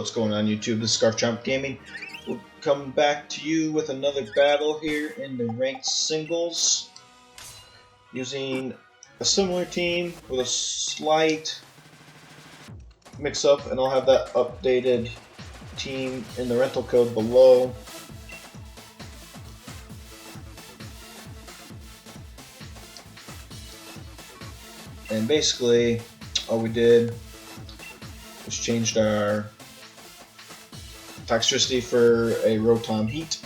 What's going on YouTube? This is ScarfChomp Gaming. We'll come back to you with another battle here in the ranked singles using a similar team with a slight mix-up, and I'll have that updated team in the rental code below. And basically all we did was changed our toxicity for a Rotom Heat.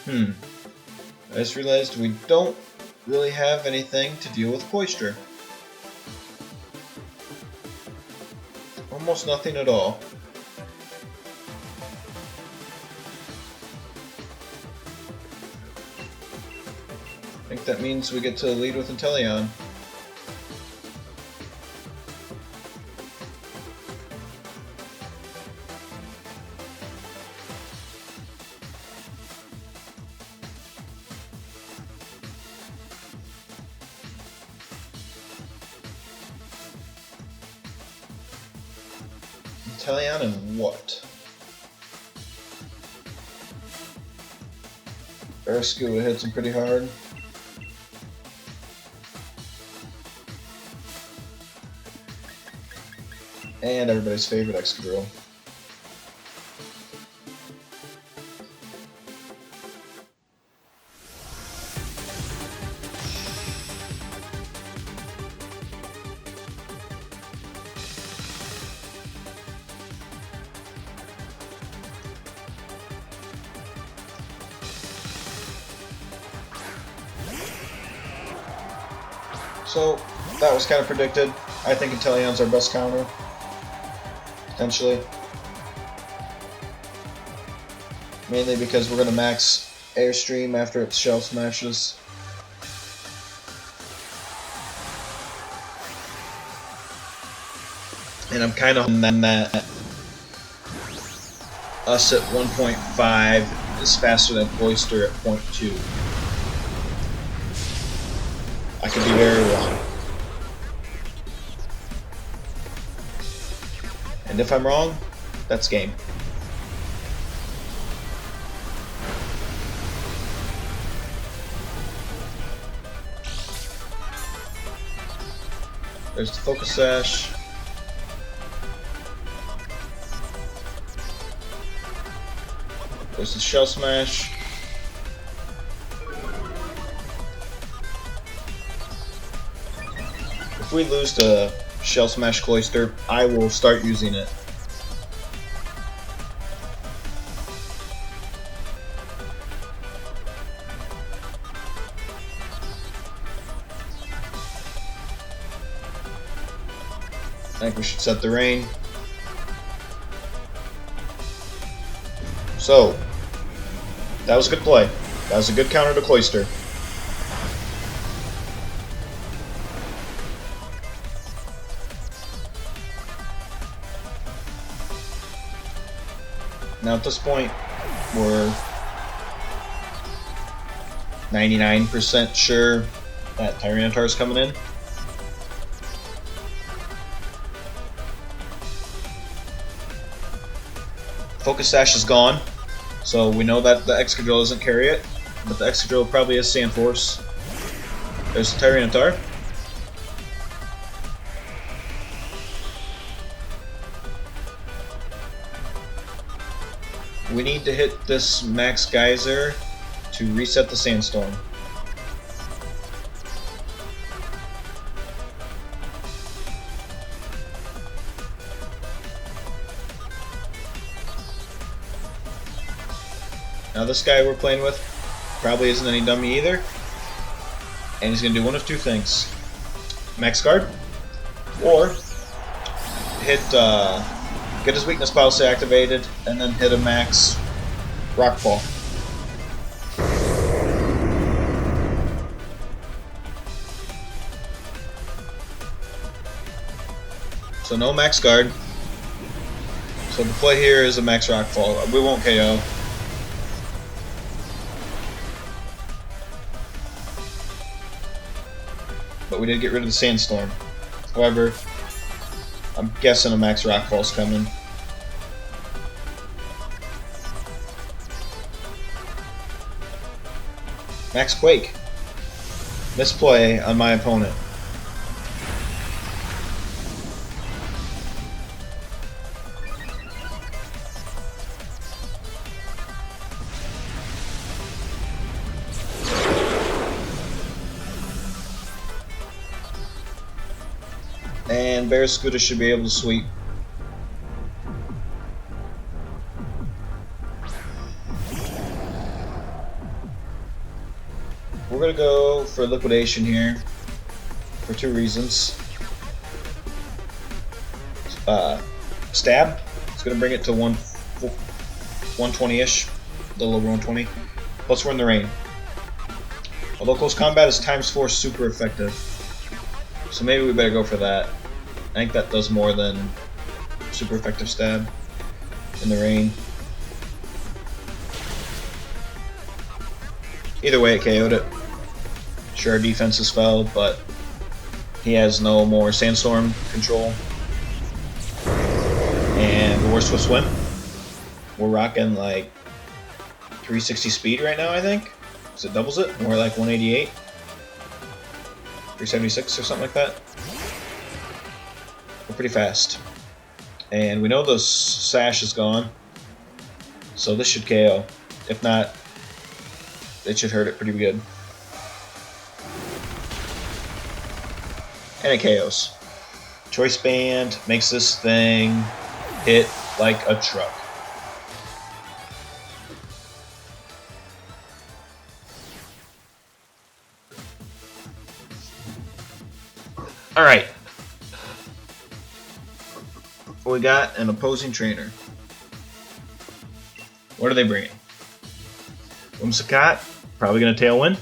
I just realized we don't really have anything to deal with Cloister. Almost nothing at all. I think that means we get to lead with Inteleon. Inteleon and what? Rescue hits him pretty hard. And everybody's favorite Excadrill. So, that was kind of predicted. I think Inteleon's our best counter. Potentially. Mainly because we're going to max Airstream after its Shell Smashes. And I'm kind of on that. Us at 1.5 is faster than Cloister at 0.2. I could be very wrong. And if I'm wrong, that's game. There's the Focus Sash. There's the Shell Smash. If we lose to Shell Smash Cloister, I will start using it. I think we should set the rain. So, that was a good play. That was a good counter to Cloister. Now at this point, we're 99% sure that Tyranitar is coming in. Focus Sash is gone, so we know that the Excadrill doesn't carry it, but the Excadrill probably has Sand Force. There's the Tyranitar. We need to hit this Max Geyser to reset the Sandstorm. Now this guy we're playing with probably isn't any dummy either, and he's going to do one of two things. max guard, or hit get his weakness policy activated, and then hit a max rock ball. So no max guard. So the play here is a max rock fall. We won't KO. But we did get rid of the sandstorm. However, I'm guessing a max rock fall's coming. Max quake. Misplay on my opponent. And Barraskewda should be able to sweep. We're going to go for liquidation here for two reasons. Stab. It's going to bring it to 120-ish, a little over 120. Plus we're in the rain. Although close combat is ×4 super effective. So maybe we better go for that. I think that does more than super effective stab in the rain. Either way, it KO'd it. Sure, our defenses fell, but he has no more sandstorm control. And we're Swift Swim. We're rocking like 360 speed right now, I think. So it doubles it. We're like 188. 376 or something like that. We're pretty fast. And we know the sash is gone. So this should KO. If not, it should hurt it pretty good. And it KOs. Choice Band makes this thing hit like a truck. Alright. We got an opposing trainer. What are they bringing? Whimsicott, probably going to Tailwind.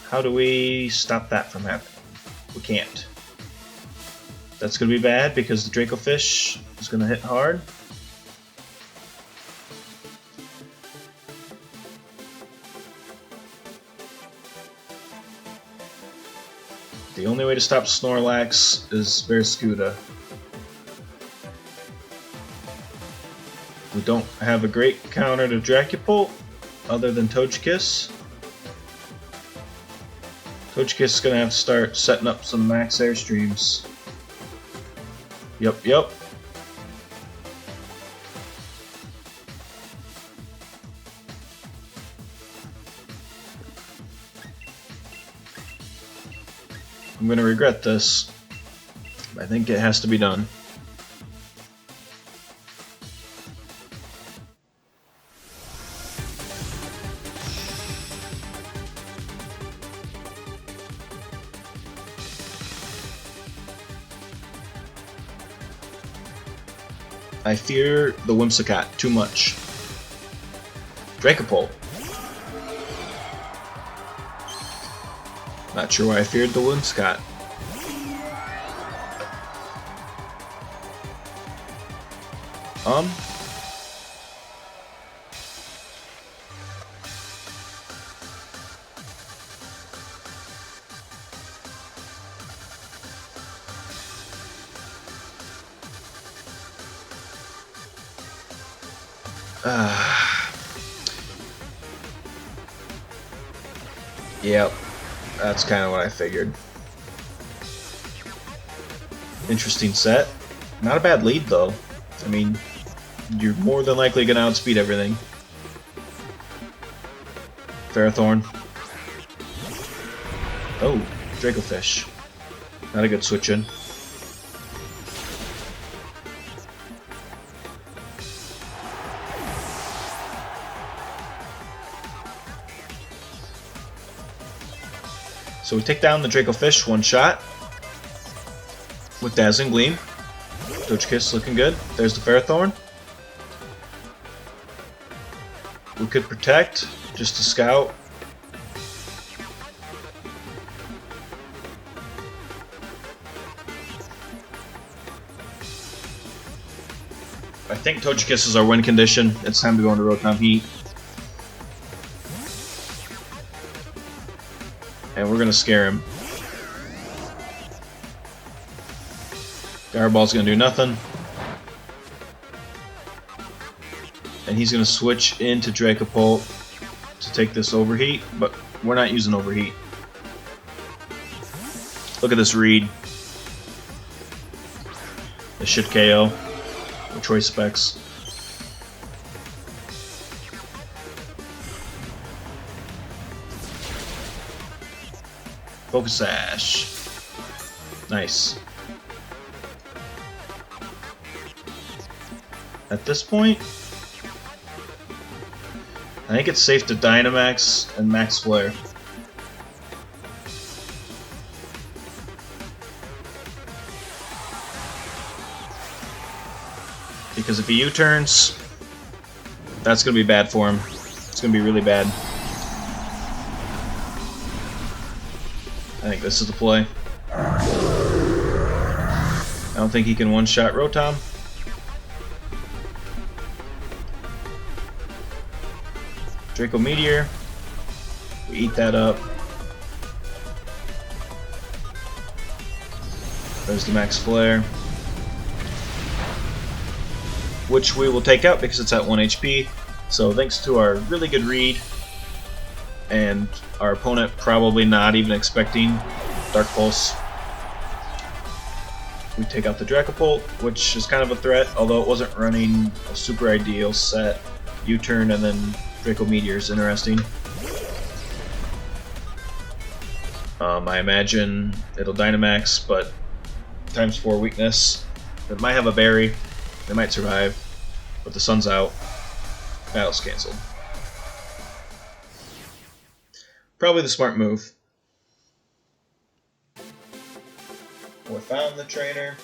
How do we stop that from happening? We can't. That's going to be bad because the Dracofish is going to hit hard. The only way to stop Snorlax is Barraskewda. We don't have a great counter to Dracupult other than Togekiss. Togekiss is going to have to start setting up some max airstreams. Yep. I'm going to regret this. I think it has to be done. I fear the Whimsicott too much. Dracopult. Not sure why I feared the Whimsicott. Yep, that's kind of what I figured. Interesting set. Not a bad lead, though. I mean, you're more than likely going to outspeed everything. Ferrothorn. Oh, Dracofish. Not a good switch in. So we take down the Draco Fish one shot with Dazzling Gleam. Togekiss looking good. There's the Ferrothorn. We could protect just to scout. I think Togekiss is our win condition. It's time to go into Rotom Heat. And we're gonna scare him. Garball's gonna do nothing. And he's gonna switch into Dracopult to take this Overheat, but we're not using Overheat. Look at this read. This should KO with Choice Specs. Focus Sash. Nice. At this point, I think it's safe to Dynamax and Max Flare. Because if he U-turns, that's going to be bad for him. It's going to be really bad. I think this is the play. I don't think he can one-shot Rotom. Draco Meteor. We eat that up. There's the Max Flare. Which we will take out because it's at 1 HP. So thanks to our really good read, and our opponent probably not even expecting Dark Pulse, we take out the Dracopult, which is kind of a threat, although it wasn't running a super ideal set. U-turn and then Draco Meteor is interesting. I imagine it'll Dynamax, but times 4 weakness. It might have a berry. They might survive, but the sun's out. Battle's cancelled. Probably the smart move. We found the trainer.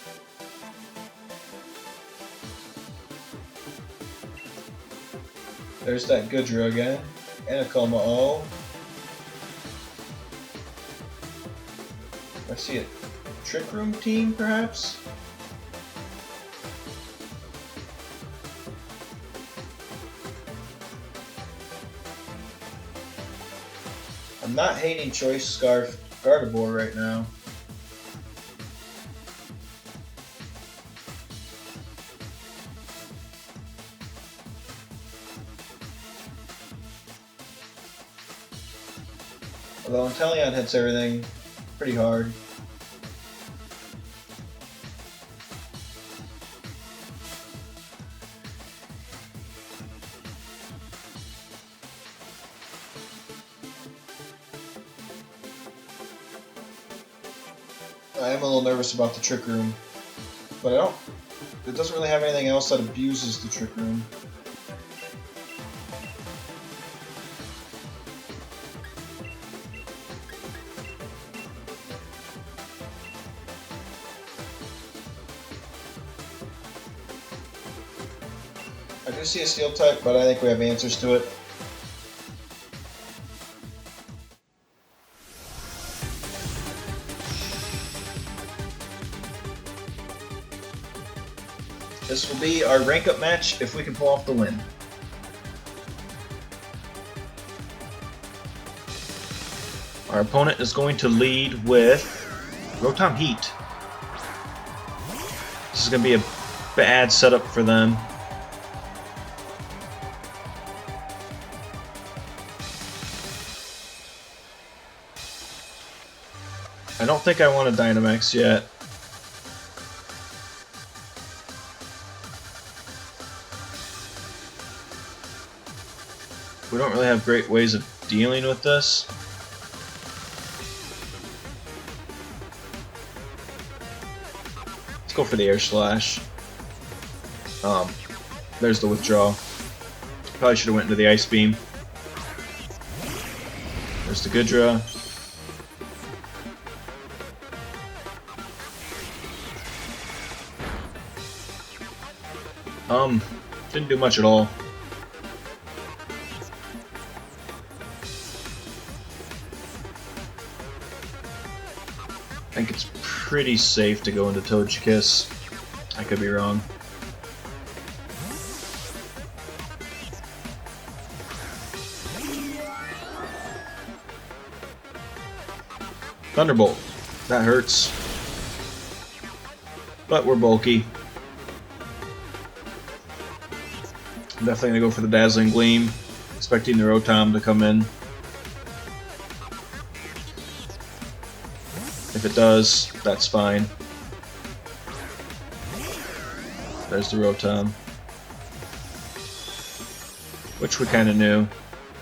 There's that Goodra again. And a Como-O. I see a Trick Room team, perhaps? I'm not hating Choice Scarf Gardevoir right now. Although Inteleon hits everything pretty hard. I am a little nervous about the Trick Room, but it doesn't really have anything else that abuses the Trick Room. I do see a Steel type, but I think we have answers to it. This will be our rank up match if we can pull off the win. Our opponent is going to lead with Rotom Heat. This is going to be a bad setup for them. I don't think I want a Dynamax yet. We don't really have great ways of dealing with this. Let's go for the Air Slash. There's the withdrawal. Probably should have went into the Ice Beam. There's the Goodra. Didn't do much at all. I think it's pretty safe to go into Togekiss. I could be wrong. Thunderbolt. That hurts. But we're bulky. I'm definitely going to go for the Dazzling Gleam, expecting the Rotom to come in. If it does, that's fine. There's the Rotom. Which we kind of knew.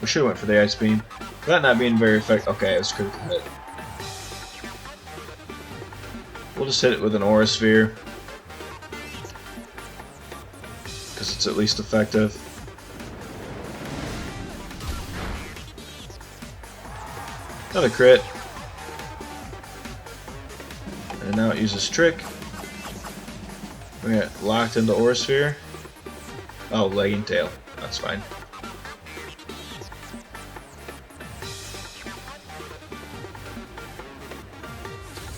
We should have went for the Ice Beam. That not being very effective. Okay, it was a critical hit. We'll just hit it with an Aura Sphere, because it's at least effective. Another crit. And now it uses Trick. We get locked into Aura Sphere. Oh, Legging Tail. That's fine.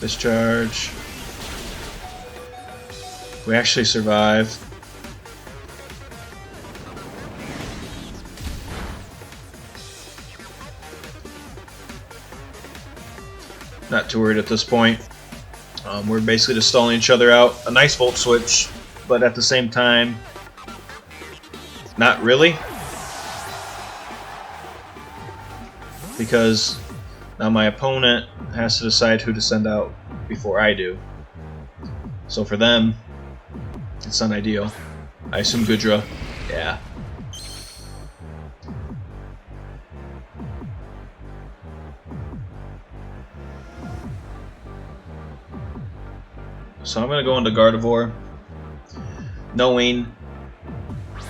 Discharge. We actually survive. Not too worried at this point. We're basically just stalling each other out. A nice Volt Switch, but at the same time, not really. Because now my opponent has to decide who to send out before I do. So for them, it's not ideal. I assume Goodra. Yeah. So I'm going to go into Gardevoir, knowing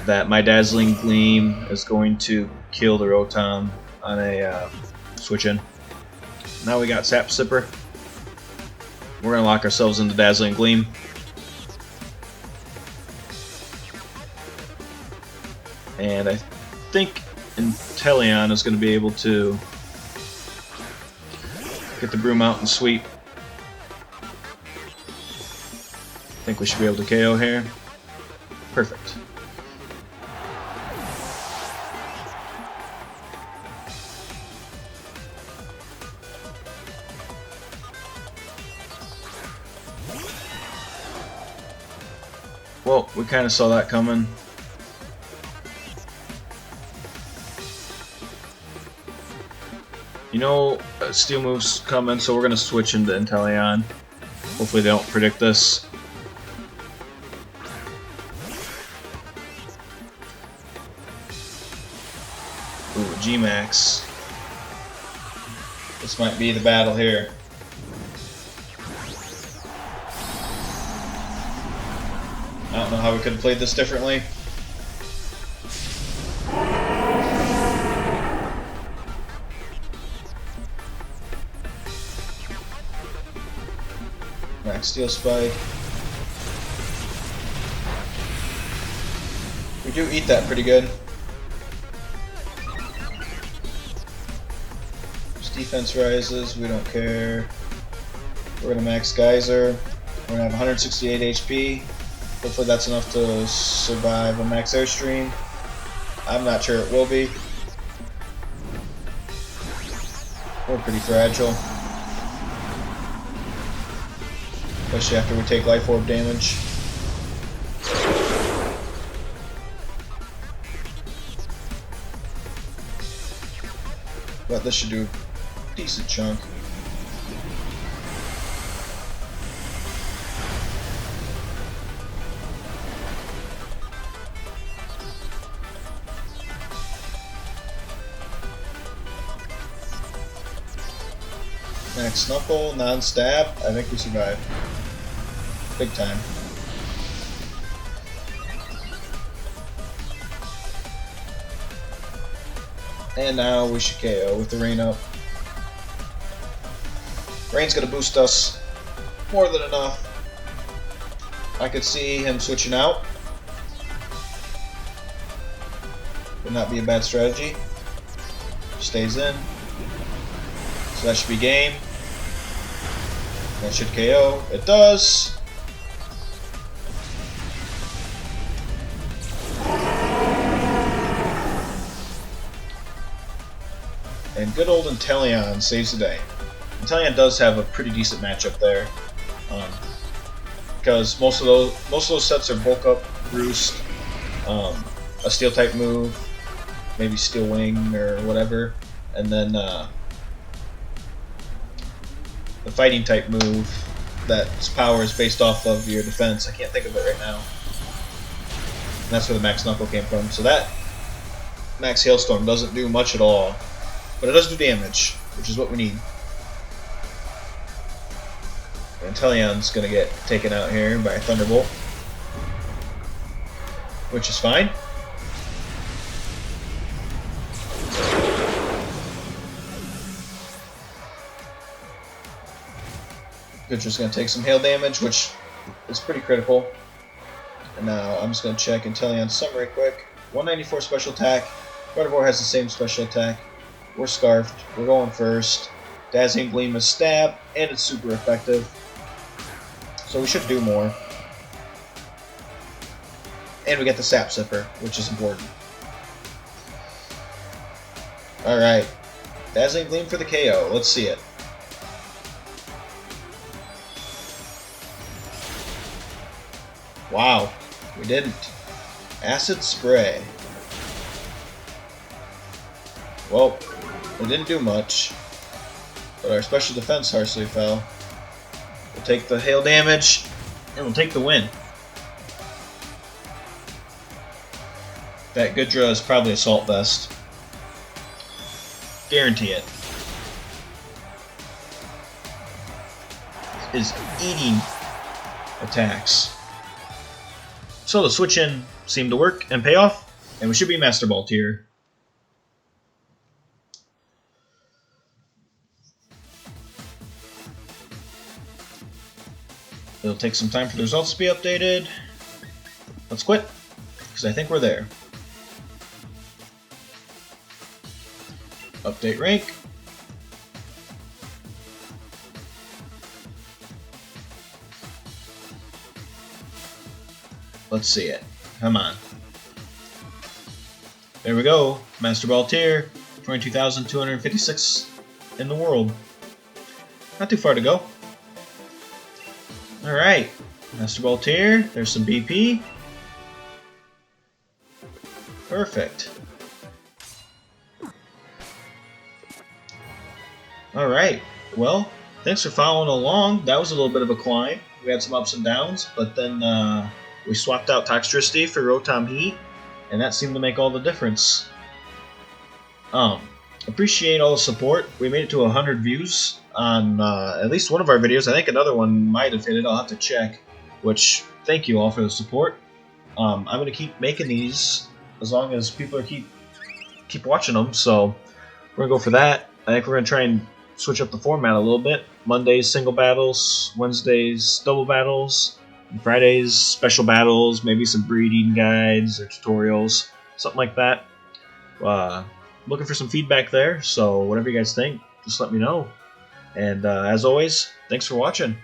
that my Dazzling Gleam is going to kill the Rotom on a switch in. Now we got Sap Sipper. We're going to lock ourselves into Dazzling Gleam. And I think Inteleon is going to be able to get the Broom out and sweep. I think we should be able to KO here. Perfect. Well, we kind of saw that coming. You know, Steel move's coming, so we're going to switch into Inteleon. Hopefully they don't predict this. Ooh, G-Max. This might be the battle here. I don't know how we could have played this differently. Max Steel Spike. We do eat that pretty good. Defense rises, we don't care. We're gonna max Geyser. We're gonna have 168 HP. Hopefully that's enough to survive a max Airstream. I'm not sure it will be. We're pretty fragile. Especially after we take Life Orb damage. But this should do a decent chunk. Max Snuffle, non-stab. I think we survive. Big time. And now we should KO with the Rain up. Rain's gonna boost us more than enough. I could see him switching out. would not be a bad strategy. Stays in. So that should be game. That should KO. It does. And good old Inteleon saves the day. Inteleon does have a pretty decent matchup there, because most of those sets are bulk up, roost, a steel type move, maybe steel wing or whatever, and then the fighting type move that's power is based off of your defense. I can't think of it right now. And that's where the Max Knuckle came from. So that Max Hailstorm doesn't do much at all, but it does do damage, which is what we need. Inteleon's gonna get taken out here by a Thunderbolt, which is fine. Pitcher's gonna take some hail damage, which is pretty critical. And now I'm just gonna check Inteleon's summary quick. 194 special attack. Gardevoir has the same special attack. We're Scarfed. We're going first. Dazzling Gleam is stab, and it's super effective. So we should do more. And we get the Sap Sipper, which is important. Alright. Dazzling Gleam for the KO. Let's see it. Wow. We didn't. Acid Spray. Well, it didn't do much. But our special defense harshly fell. We'll take the hail damage, and we'll take the win. That Goodra is probably Assault Vest. Guarantee it. Is eating attacks. So the switch in seemed to work and pay off, and we should be Master Ball tier. It'll take some time for the results to be updated. Let's quit, because I think we're there. Update rank. Let's see it. Come on. There we go. Master Ball tier. 22,256 in the world. Not too far to go. Alright. Master Ball tier. There's some BP. Perfect. Alright. Well, thanks for following along. That was a little bit of a climb. We had some ups and downs, but then we swapped out Toxtricity for Rotom Heat, and that seemed to make all the difference. Appreciate all the support. We made it to 100 views on at least one of our videos. I think another one might have hit it. I'll have to check. Which, thank you all for the support. I'm going to keep making these as long as people keep watching them, so we're going to go for that. I think we're going to try and switch up the format a little bit. Mondays, single battles. Wednesdays, double battles. And Fridays, special battles, maybe some breeding guides or tutorials, something like that. Looking for some feedback there, so whatever you guys think, just let me know. And as always, thanks for watching.